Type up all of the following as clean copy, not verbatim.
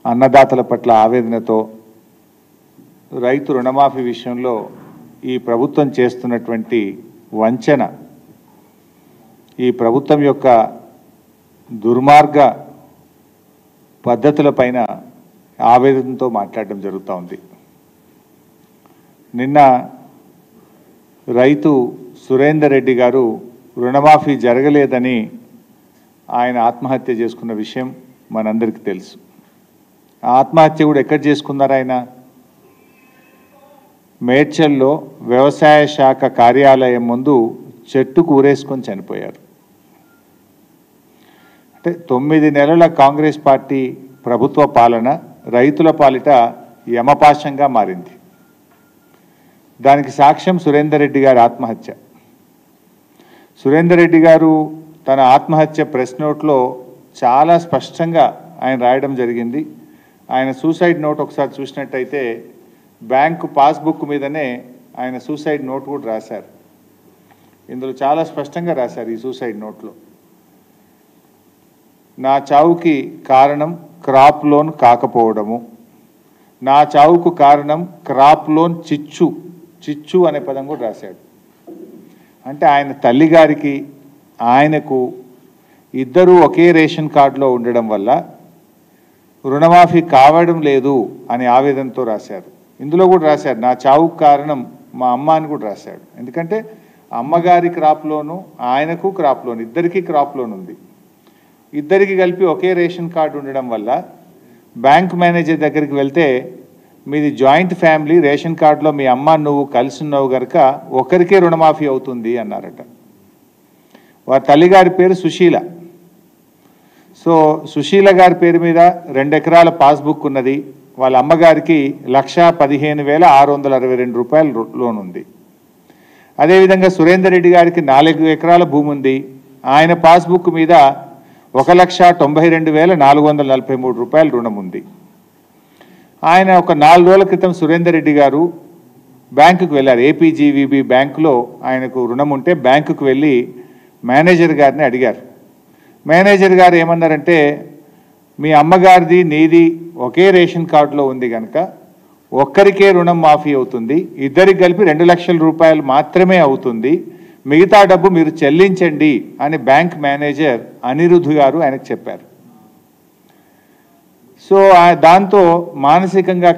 అన్నదాతల పట్ల ఆవేదనతో రైతు రుణమాఫీ విషయంలో ఈ ప్రభుత్వం చేస్తున్నటువంటి వంచన, ఈ ప్రభుత్వం యొక్క దుర్మార్గ పద్ధతులపైన ఆవేదనతో మాట్లాడడం జరుగుతూ ఉంది. నిన్న రైతు సురేందర్ రెడ్డి గారు రుణమాఫీ జరగలేదని ఆయన ఆత్మహత్య చేసుకున్న విషయం మనందరికీ తెలుసు. ఆత్మహత్య కూడా ఎక్కడ చేసుకున్నారు? ఆయన మేడ్చల్లో వ్యవసాయ శాఖ కార్యాలయం ముందు చెట్టుకు ఊరేసుకొని చనిపోయారు. అంటే 9 నెలల కాంగ్రెస్ పార్టీ ప్రభుత్వ పాలన రైతుల పాలిట యమపాశంగా మారింది. దానికి సాక్ష్యం సురేందర్ రెడ్డి గారి ఆత్మహత్య. సురేందర్ రెడ్డి గారు తన ఆత్మహత్య ప్రెస్ నోట్లో చాలా స్పష్టంగా ఆయన రాయడం జరిగింది. ఆయన సూసైడ్ నోట్ ఒకసారి చూసినట్టయితే బ్యాంకు పాస్బుక్ మీదనే ఆయన సూసైడ్ నోట్ కూడా రాశారు. ఇందులో చాలా స్పష్టంగా రాశారు ఈ సూసైడ్ నోట్లో, నా చావుకి కారణం క్రాప్ లోన్ కాకపోవడము, నా చావుకు కారణం క్రాప్ లోన్ చిచ్చు అనే పదం కూడా రాశాడు. అంటే ఆయన తల్లిగారికి ఆయనకు ఇద్దరూ ఒకే రేషన్ కార్డులో ఉండడం వల్ల రుణమాఫీ కావడం లేదు అని ఆవేదనతో రాశారు. ఇందులో కూడా రాశారు నా చావుకు కారణం మా అమ్మ అని కూడా రాశాడు. ఎందుకంటే అమ్మగారి క్రాప్ లోను ఆయనకు క్రాప్ లోన్, ఇద్దరికీ క్రాప్ లోన్ ఉంది. ఇద్దరికి కలిపి ఒకే రేషన్ కార్డు ఉండడం వల్ల బ్యాంక్ మేనేజర్ దగ్గరికి వెళ్తే మీది జాయింట్ ఫ్యామిలీ, రేషన్ కార్డులో మీ అమ్మ నువ్వు కలిసి ఉన్నావు కనుక ఒకరికే రుణమాఫీ అవుతుంది అన్నారట. వారి తల్లిగారి పేరు సుశీల. సో సుశీల గారి పేరు మీద 2 ఎకరాల పాస్బుక్ ఉన్నది. వాళ్ళ అమ్మగారికి 1,15,662 రూపాయల లోన్ ఉంది. అదేవిధంగా సురేందర్ రెడ్డి గారికి 4 ఎకరాల భూమి ఉంది. ఆయన పాస్బుక్ మీద 1,92,443 రూపాయల రుణం ఉంది. ఆయన ఒక 4 రోజుల క్రితం సురేందర్ రెడ్డి గారు బ్యాంకుకు వెళ్ళారు. ఏపీజీవీబీ బ్యాంకులో ఆయనకు రుణం ఉంటే బ్యాంకుకు వెళ్ళి మేనేజర్ గారిని అడిగారు. మేనేజర్ గారు ఏమన్నారంటే మీ అమ్మగారిది నీది ఒకే రేషన్ కార్డులో ఉంది కనుక ఒక్కరికే రుణం మాఫీ అవుతుంది, ఇద్దరికి కలిపి 2 లక్షల రూపాయలు మాత్రమే అవుతుంది, మిగతా డబ్బు మీరు చెల్లించండి అని బ్యాంక్ మేనేజర్ అనిరుద్ధ్ గారు ఆయనకు చెప్పారు. సో దాంతో మానసికంగా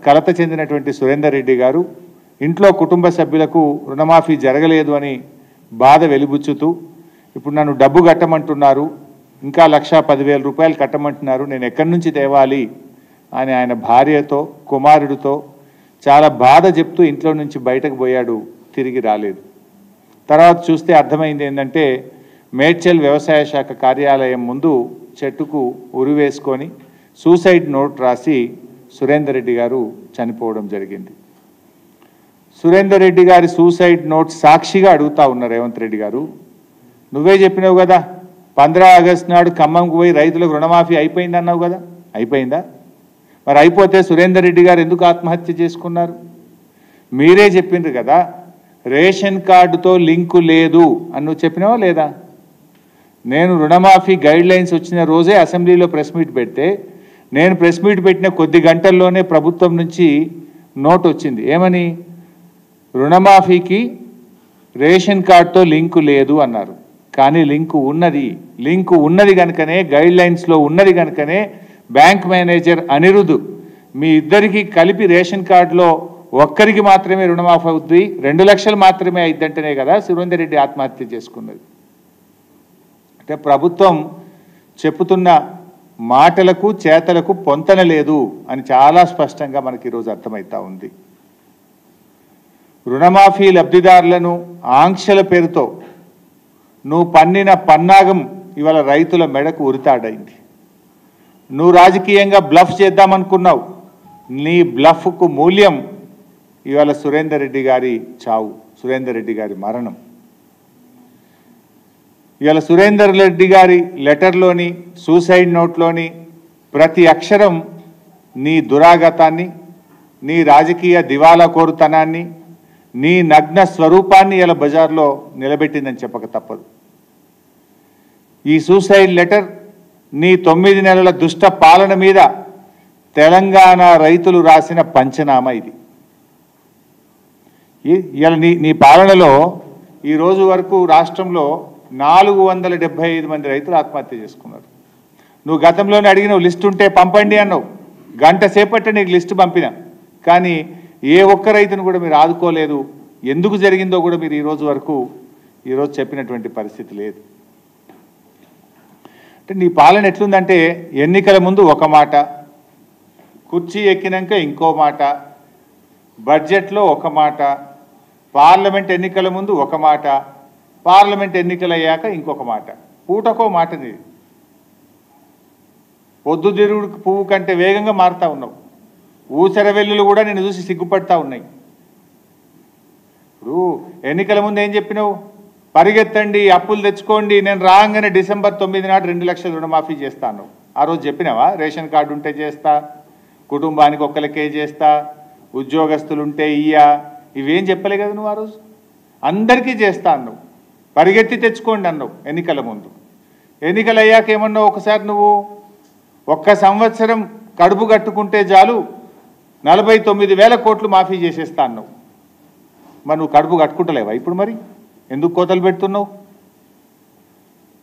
కలత చెందినటువంటి సురేందర్ రెడ్డి గారు ఇంట్లో కుటుంబ సభ్యులకు రుణమాఫీ జరగలేదు అని బాధ వెలిబుచ్చుతూ ఇప్పుడు నన్ను డబ్బు కట్టమంటున్నారు, ఇంకా 1,10,000 రూపాయలు కట్టమంటున్నారు, నేను ఎక్కడి నుంచి తేవాలి అని ఆయన భార్యతో కుమారుడితో చాలా బాధ చెప్తూ ఇంట్లో నుంచి బయటకు పోయాడు, తిరిగి రాలేదు. తర్వాత చూస్తే అర్థమైంది ఏంటంటే మేడ్చల్ వ్యవసాయ శాఖ కార్యాలయం ముందు చెట్టుకు ఉరివేసుకొని సూసైడ్ నోట్ రాసి సురేందర్ రెడ్డి గారు చనిపోవడం జరిగింది. సురేందర్ రెడ్డి గారి సూసైడ్ నోట్ సాక్షిగా అడుగుతా ఉన్నారు రేవంత్ రెడ్డి గారు, నువ్వే చెప్పినావు కదా 15 ఆగస్టు నాడు ఖమ్మంకు పోయి రైతులకు రుణమాఫీ అయిపోయింది అన్నావు కదా, అయిపోయిందా? మరి అయిపోతే సురేందర్ రెడ్డి గారు ఎందుకు ఆత్మహత్య చేసుకున్నారు? మీరే చెప్పిండ్రు కదా రేషన్ కార్డుతో లింకు లేదు అని నువ్వు చెప్పినావా లేదా? నేను రుణమాఫీ గైడ్ లైన్స్ వచ్చిన రోజే అసెంబ్లీలో ప్రెస్ మీట్ పెడితే నేను ప్రెస్ మీట్ పెట్టిన కొద్ది గంటల్లోనే ప్రభుత్వం నుంచి నోట్ వచ్చింది. ఏమని? రుణమాఫీకి రేషన్ కార్డుతో లింకు లేదు అన్నారు. కానీ లింకు ఉన్నది కనుకనే గైడ్ లైన్స్లో ఉన్నది కనుకనే బ్యాంక్ మేనేజర్ అనిరుద్ధ్ మీ ఇద్దరికి కలిపి రేషన్ కార్డులో ఒక్కరికి మాత్రమే రుణమాఫీ అవుతుంది, 2 లక్షలు మాత్రమే అయిద్దంటేనే కదా సురేందర్ రెడ్డి ఆత్మహత్య చేసుకున్నది. అంటే ప్రభుత్వం చెప్పుతున్న మాటలకు చేతలకు పొంతన లేదు అని చాలా స్పష్టంగా మనకి ఈరోజు అర్థమవుతా ఉంది. రుణమాఫీ లబ్ధిదారులను ఆంక్షల పేరుతో నువ్వు పన్నిన పన్నాగం ఇవాళ రైతుల మెడకు ఉరితాడైంది. నువ్వు రాజకీయంగా బ్లఫ్ చేద్దామనుకున్నావు, నీ బ్లఫ్కు మూల్యం ఇవాళ సురేందర్ రెడ్డి గారి చావు, సురేందర్ రెడ్డి గారి మరణం. ఇవాళ సురేందర్ రెడ్డి గారి లెటర్లోని సూసైడ్ నోట్లోని ప్రతి అక్షరం నీ దురాగతాన్ని, నీ రాజకీయ దివాలా కోరుతనాన్ని, నీ నగ్న స్వరూపాన్ని ఇలా బజార్లో నిలబెట్టిందని చెప్పక తప్పదు. ఈ సూసైడ్ లెటర్ నీ 9 నెలల దుష్ట పాలన మీద తెలంగాణ రైతులు రాసిన పంచనామా ఇది. ఇలా నీ పాలనలో ఈ రోజు వరకు రాష్ట్రంలో 475 మంది రైతులు ఆత్మహత్య చేసుకున్నారు. నువ్వు గతంలోనే అడిగిన లిస్ట్ ఉంటే పంపండి అన్నావు. గంట సేపట్టే నీకు లిస్టు పంపిన, కానీ ఏ ఒక్క రైతును కూడా మీరు ఆదుకోలేదు. ఎందుకు జరిగిందో కూడా మీరు ఈరోజు చెప్పినటువంటి పరిస్థితి లేదు. అంటే నీ పాలన ఎట్లుందంటే ఎన్నికల ముందు ఒక మాట, కుర్చీ ఎక్కినాక ఇంకో మాట, బడ్జెట్లో ఒక మాట, పార్లమెంట్ ఎన్నికల ముందు ఒక మాట, పార్లమెంట్ ఎన్నికలు అయ్యాక ఇంకొక మాట, పూటకో మాటది. పొద్దుతిరుగుడు పువ్వు కంటే వేగంగా మారుతా ఉన్నావు. ఊసర వెల్లులు కూడా నిన్ను చూసి సిగ్గుపడతా ఉన్నాయి. ఇప్పుడు ఎన్నికల ముందు ఏం చెప్పినావు? పరిగెత్తండి, అప్పులు తెచ్చుకోండి, నేను రాగానే డిసెంబర్ 9 నాడు 2 లక్షల రుణమాఫీ చేస్తాను. ఆ రోజు చెప్పినావా? రేషన్ కార్డు ఉంటే చేస్తా, కుటుంబానికి ఒక్కరికే చేస్తా, ఉద్యోగస్తులు ఉంటే ఇయ్యా, ఇవేం చెప్పలే కదా నువ్వు ఆ రోజు. అందరికీ చేస్తా అన్నావు, పరిగెత్తి తెచ్చుకోండి అన్నావు ఎన్నికల ముందు. ఎన్నికలు అయ్యాక ఏమన్నావు? ఒకసారి నువ్వు 1 సంవత్సరం కడుపు కట్టుకుంటే చాలు 49,000 కోట్లు మాఫీ చేసేస్తా అన్నావు. మరి నువ్వు కడుపు కట్టుకుంటలేవా ఇప్పుడు? మరి ఎందుకు కోతలు పెడుతున్నావు?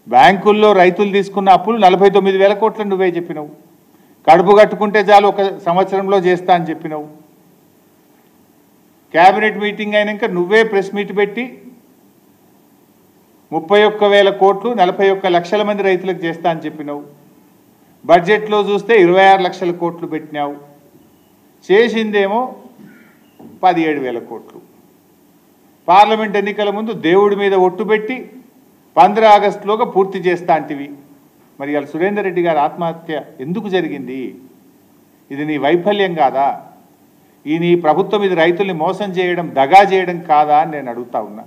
బ్యాంకుల్లో రైతులు తీసుకున్న అప్పులు 49,000 కోట్లు నువ్వే చెప్పినావు. కడుపు కట్టుకుంటే చాలు 1 సంవత్సరంలో చేస్తా అని చెప్పినావు. క్యాబినెట్ మీటింగ్ అయినాక నువ్వే ప్రెస్ మీట్ పెట్టి 31,000 కోట్లు 41 లక్షల మంది రైతులకు చేస్తా అని చెప్పినావు. బడ్జెట్లో చూస్తే 26 లక్షల కోట్లు పెట్టినావు. చేసిందేమో 17,000 కోట్లు. పార్లమెంట్ ఎన్నికల ముందు దేవుడి మీద ఒట్టు పెట్టి 15 ఆగస్టులోగా పూర్తి చేస్తా అంటివి. మరి ఇవాళ సురేందర్ రెడ్డి గారి ఆత్మహత్య ఎందుకు జరిగింది? ఇది నీ వైఫల్యం కాదా? ఈ నీ ప్రభుత్వం ఇది రైతుల్ని మోసం చేయడం, దగా చేయడం కాదా అని నేను అడుగుతా ఉన్నా.